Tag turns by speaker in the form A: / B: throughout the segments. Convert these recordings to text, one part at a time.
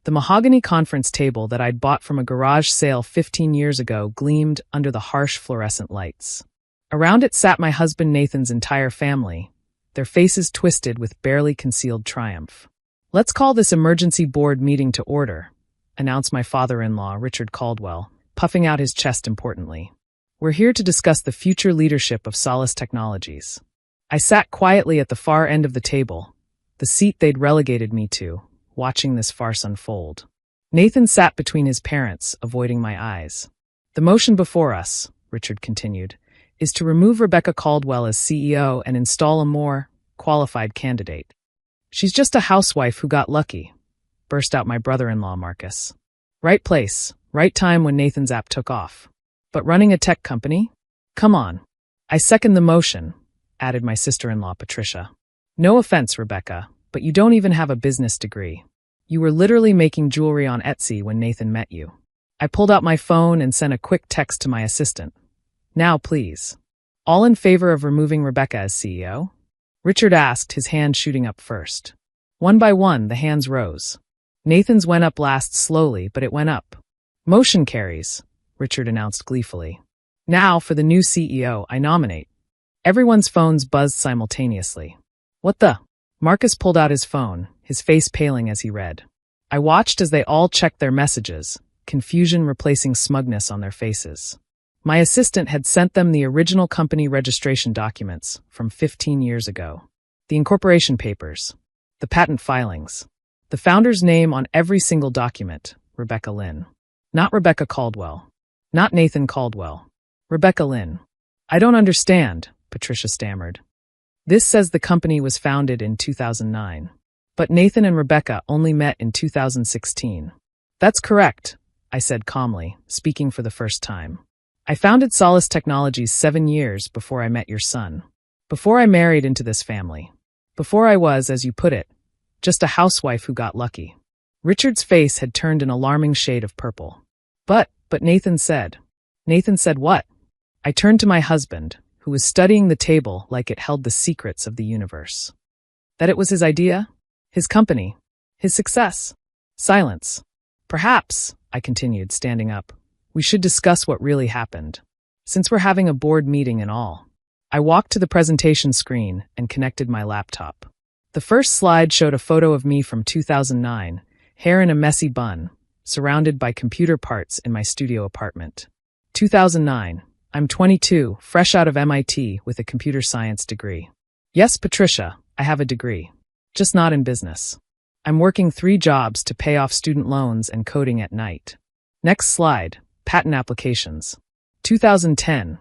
A: The mahogany conference table that I'd bought from a garage sale 15 years ago gleamed under the harsh fluorescent lights. Around it sat my husband Nathan's entire family, their faces twisted with barely concealed triumph. "Let's call this emergency board meeting to order," announced my father-in-law, Rebecca Caldwell, puffing out his chest importantly. "We're here to discuss the future leadership of Solace Technologies." I sat quietly at the far end of the table, the seat they'd relegated me to, watching this farce unfold. Nathan sat between his parents, avoiding my eyes. "The motion before us," Richard continued, "is to remove Rebecca Caldwell as CEO and install a more qualified candidate." "She's just a housewife who got lucky," burst out my brother-in-law, Marcus. Right place, right time when Nathan's app took off. "But running a tech company? Come on." "I second the motion," added my sister-in-law, Patricia. "No offense, Rebecca, but you don't even have a business degree. You were literally making jewelry on Etsy when Nathan met you." I pulled out my phone and sent a quick text to my assistant. "Now, please. All in favor of removing Rebecca as CEO?" Richard asked, his hand shooting up first. One by one, the hands rose. Nathan's went up last slowly, but it went up. "Motion carries," Richard announced gleefully. "Now, for the new CEO, I nominate." Everyone's phones buzzed simultaneously. "What the?" Marcus pulled out his phone, his face paling as he read. I watched as they all checked their messages, confusion replacing smugness on their faces. My assistant had sent them the original company registration documents from 15 years ago. The incorporation papers, the patent filings, the founder's name on every single document, Rebecca Lynn. Not Rebecca Caldwell. Not Nathan Caldwell. Rebecca Lynn. "I don't understand," Patricia stammered. "This says the company was founded in 2009. But Nathan and Rebecca only met in 2016. "That's correct," I said calmly, speaking for the first time. "I founded Solace Technologies 7 years before I met your son. Before I married into this family. Before I was, as you put it, just a housewife who got lucky." Richard's face had turned an alarming shade of purple. But Nathan said. "Nathan said what?" I turned to my husband, who was studying the table like it held the secrets of the universe. "That it was his idea? His company? His success?" Silence. "Perhaps," I continued, standing up, "we should discuss what really happened. Since we're having a board meeting and all." I walked to the presentation screen and connected my laptop. The first slide showed a photo of me from 2009, hair in a messy bun, surrounded by computer parts in my studio apartment. 2009. I'm 22, fresh out of MIT with a computer science degree. Yes, Patricia, I have a degree. Just not in business. I'm working 3 jobs to pay off student loans and coding at night. Next slide, patent applications. 2010.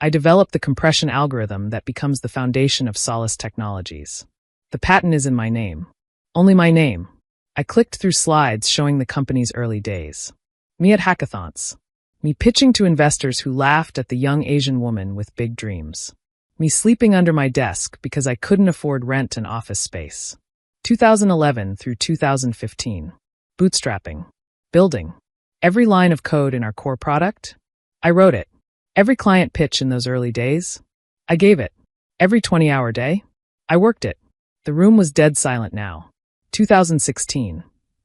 A: I developed the compression algorithm that becomes the foundation of Solace Technologies. The patent is in my name. Only my name. I clicked through slides showing the company's early days. Me at hackathons. Me pitching to investors who laughed at the young Asian woman with big dreams. Me sleeping under my desk because I couldn't afford rent and office space. 2011 through 2015. Bootstrapping. Building. Every line of code in our core product. I wrote it. Every client pitch in those early days. I gave it. Every 20-hour day. I worked it. The room was dead silent now. 2016.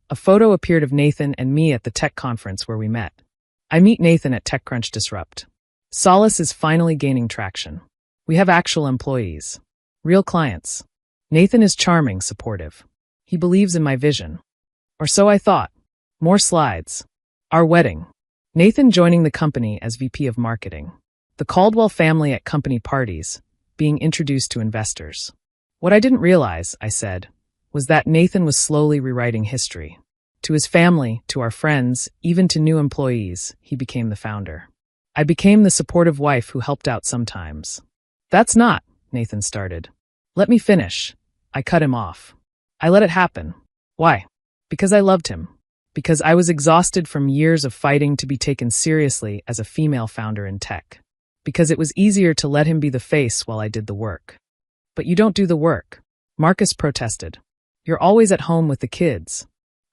A: A photo appeared of Nathan and me at the tech conference where we met. I meet Nathan at TechCrunch Disrupt. Solace is finally gaining traction. We have actual employees. Real clients. Nathan is charming, supportive. He believes in my vision. Or so I thought. More slides. Our wedding. Nathan joining the company as VP of Marketing. The Caldwell family at company parties, being introduced to investors. What I didn't realize, I said, was that Nathan was slowly rewriting history. To his family, to our friends, even to new employees, he became the founder. I became the supportive wife who helped out sometimes. "That's not," Nathan started. "Let me finish." I cut him off. I let it happen. Why? Because I loved him. Because I was exhausted from years of fighting to be taken seriously as a female founder in tech. Because it was easier to let him be the face while I did the work. "But you don't do the work," Marcus protested. "You're always at home with the kids."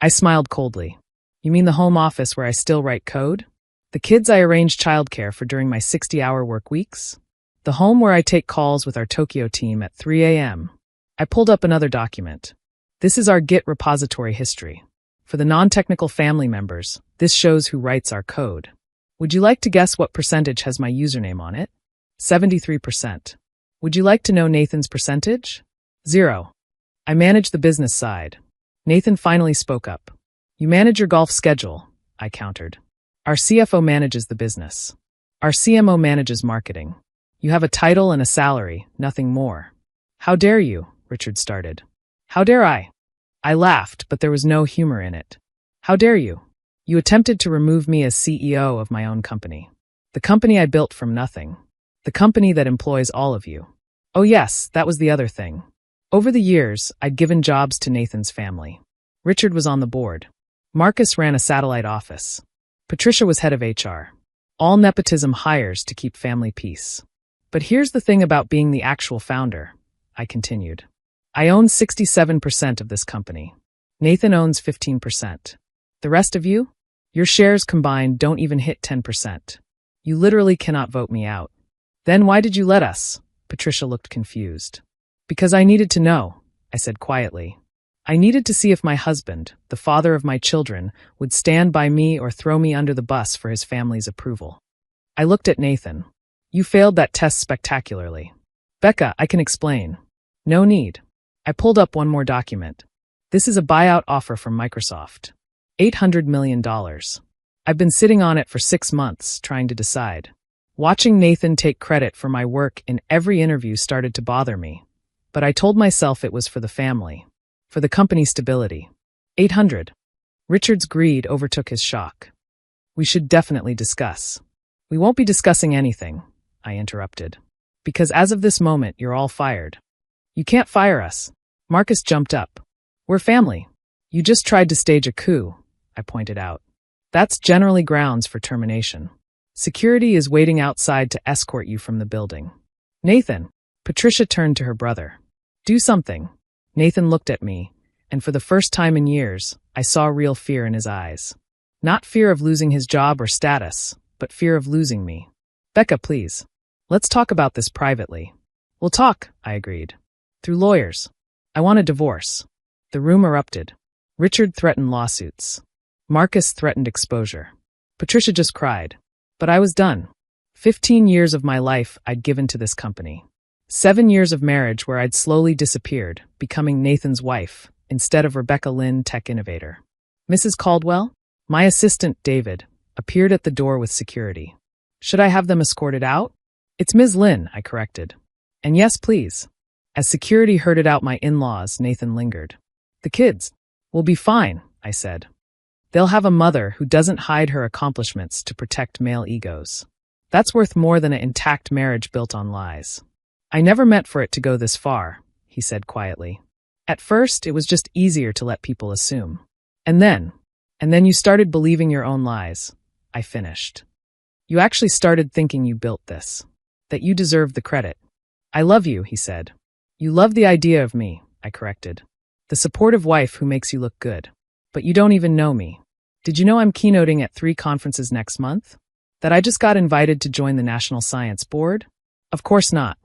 A: I smiled coldly. "You mean the home office where I still write code? The kids I arrange childcare for during my 60-hour work weeks? The home where I take calls with our Tokyo team at 3 a.m. I pulled up another document. This is our Git repository history. For the non-technical family members, this shows who writes our code. Would you like to guess what percentage has my username on it? 73%. Would you like to know Nathan's percentage? 0. I manage the business side. Nathan finally spoke up. You manage your golf schedule, I countered. Our CFO manages the business. Our CMO manages marketing. You have a title and a salary, nothing more. How dare you? Richard started. How dare I? I laughed, but there was no humor in it. How dare you? You attempted to remove me as CEO of my own company. The company I built from nothing. The company that employs all of you. Oh yes, that was the other thing. Over the years, I'd given jobs to Nathan's family. Richard was on the board. Marcus ran a satellite office. Patricia was head of HR. All nepotism hires to keep family peace. But here's the thing about being the actual founder, I continued. I own 67% of this company. Nathan owns 15%. The rest of you? Your shares combined don't even hit 10%. You literally cannot vote me out. Then why did you let us? Patricia looked confused. Because I needed to know, I said quietly. I needed to see if my husband, the father of my children, would stand by me or throw me under the bus for his family's approval. I looked at Nathan. You failed that test spectacularly. Becca, I can explain. No need. I pulled up one more document. This is a buyout offer from Microsoft. $800 million. I've been sitting on it for 6 months, trying to decide. Watching Nathan take credit for my work in every interview started to bother me. But I told myself it was for the family. For the company's stability. 800. Richard's greed overtook his shock. We should definitely discuss. We won't be discussing anything, I interrupted. Because as of this moment, you're all fired. You can't fire us. Marcus jumped up. We're family. You just tried to stage a coup, I pointed out. That's generally grounds for termination. Security is waiting outside to escort you from the building. Nathan. Patricia turned to her brother. Do something. Nathan looked at me, and for the first time in years, I saw real fear in his eyes. Not fear of losing his job or status, but fear of losing me. Becca, please. Let's talk about this privately. We'll talk, I agreed. Through lawyers. I want a divorce. The room erupted. Richard threatened lawsuits. Marcus threatened exposure. Patricia just cried. But I was done. 15 years of my life I'd given to this company. 7 years of marriage where I'd slowly disappeared, becoming Nathan's wife, instead of Rebecca Lynn, tech innovator. Mrs. Caldwell, my assistant, David, appeared at the door with security. Should I have them escorted out? It's Ms. Lynn, I corrected. And yes, please. As security herded out my in-laws, Nathan lingered. The kids will be fine, I said. They'll have a mother who doesn't hide her accomplishments to protect male egos. That's worth more than an intact marriage built on lies. I never meant for it to go this far, he said quietly. At first, it was just easier to let people assume. And then you started believing your own lies, I finished. You actually started thinking you built this, that you deserved the credit. I love you, he said. You love the idea of me, I corrected. The supportive wife who makes you look good. But you don't even know me. Did you know I'm keynoting at 3 conferences next month? That I just got invited to join the National Science Board? Of course not.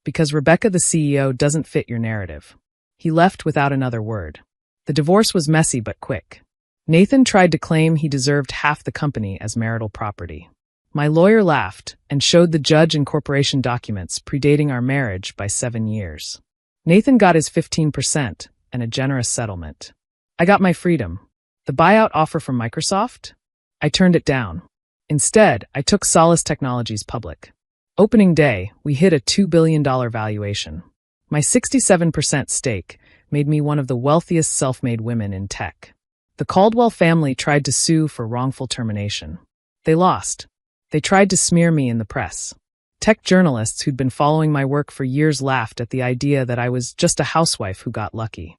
A: Because Rebecca, the CEO, doesn't fit your narrative. He left without another word. The divorce was messy but quick. Nathan tried to claim he deserved half the company as marital property. My lawyer laughed and showed the judge and corporation documents predating our marriage by 7 years. Nathan got his 15% and a generous settlement. I got my freedom. The buyout offer from Microsoft? I turned it down. Instead, I took Solace Technologies public. Opening day, we hit a $2 billion valuation. My 67% stake made me one of the wealthiest self-made women in tech. The Caldwell family tried to sue for wrongful termination. They lost. They tried to smear me in the press. Tech journalists who'd been following my work for years laughed at the idea that I was just a housewife who got lucky.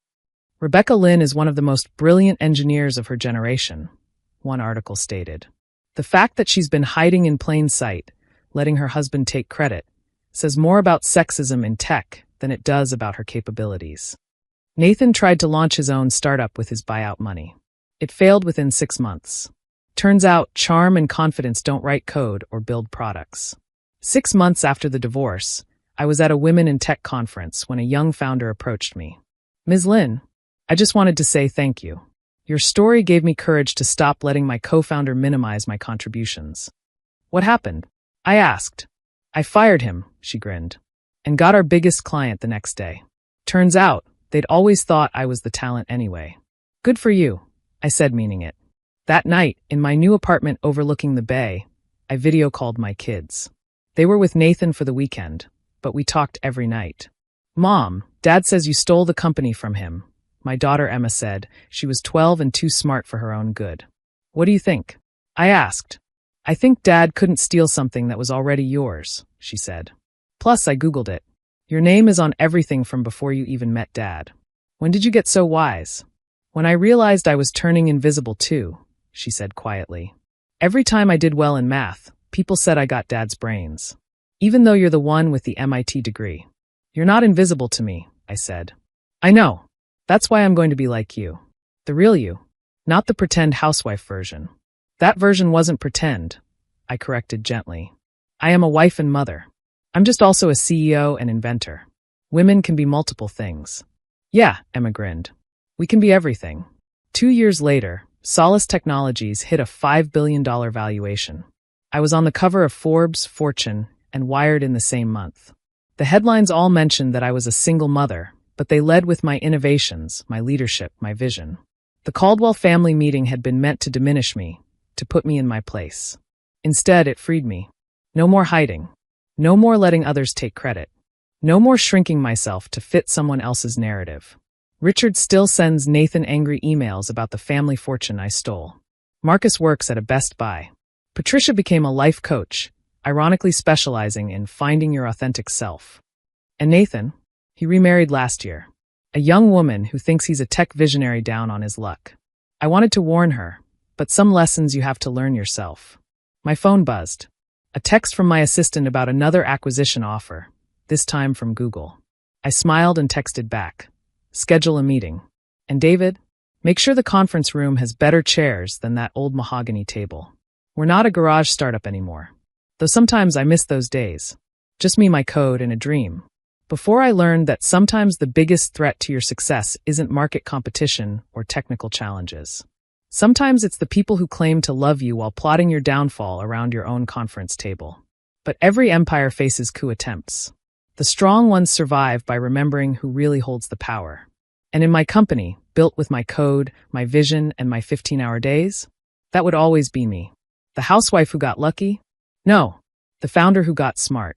A: Rebecca Lynn is one of the most brilliant engineers of her generation, one article stated. The fact that she's been hiding in plain sight, letting her husband take credit, says more about sexism in tech than it does about her capabilities. Nathan tried to launch his own startup with his buyout money. It failed within 6 months. Turns out, charm and confidence don't write code or build products. 6 months after the divorce, I was at a Women in Tech conference when a young founder approached me. Ms. Lynn, I just wanted to say thank you. Your story gave me courage to stop letting my co-founder minimize my contributions. What happened? I asked. I fired him, she grinned, and got our biggest client the next day. Turns out, they'd always thought I was the talent anyway. Good for you, I said, meaning it. That night, in my new apartment overlooking the bay, I video called my kids. They were with Nathan for the weekend, but we talked every night. Mom, Dad says you stole the company from him, my daughter Emma said. She was 12 and too smart for her own good. What do you think? I asked. I think Dad couldn't steal something that was already yours, she said. Plus, I Googled it. Your name is on everything from before you even met Dad. When did you get so wise? When I realized I was turning invisible too, she said quietly. Every time I did well in math, people said I got Dad's brains. Even though you're the one with the MIT degree. You're not invisible to me, I said. I know. That's why I'm going to be like you. The real you. Not the pretend housewife version. That version wasn't pretend, I corrected gently. I am a wife and mother. I'm just also a CEO and inventor. Women can be multiple things. Yeah, Emma grinned. We can be everything. 2 years later, Solace Technologies hit a $5 billion valuation. I was on the cover of Forbes, Fortune, and Wired in the same month. The headlines all mentioned that I was a single mother, but they led with my innovations, my leadership, my vision. The Caldwell family meeting had been meant to diminish me, to put me in my place. Instead, it freed me. No more hiding. No more letting others take credit. No more shrinking myself to fit someone else's narrative. Richard still sends Nathan angry emails about the family fortune I stole. Marcus works at a Best Buy. Patricia became a life coach, ironically specializing in finding your authentic self. And Nathan? He remarried last year. A young woman who thinks he's a tech visionary down on his luck. I wanted to warn her, but some lessons you have to learn yourself. My phone buzzed. A text from my assistant about another acquisition offer, this time from Google. I smiled and texted back. Schedule a meeting. And David, make sure the conference room has better chairs than that old mahogany table. We're not a garage startup anymore. Though sometimes I miss those days. Just me, my code, and a dream. Before I learned that sometimes the biggest threat to your success isn't market competition or technical challenges. Sometimes it's the people who claim to love you while plotting your downfall around your own conference table. But every empire faces coup attempts. The strong ones survive by remembering who really holds the power. And in my company, built with my code, my vision, and my 15-hour days, that would always be me. The housewife who got lucky? No, the founder who got smart.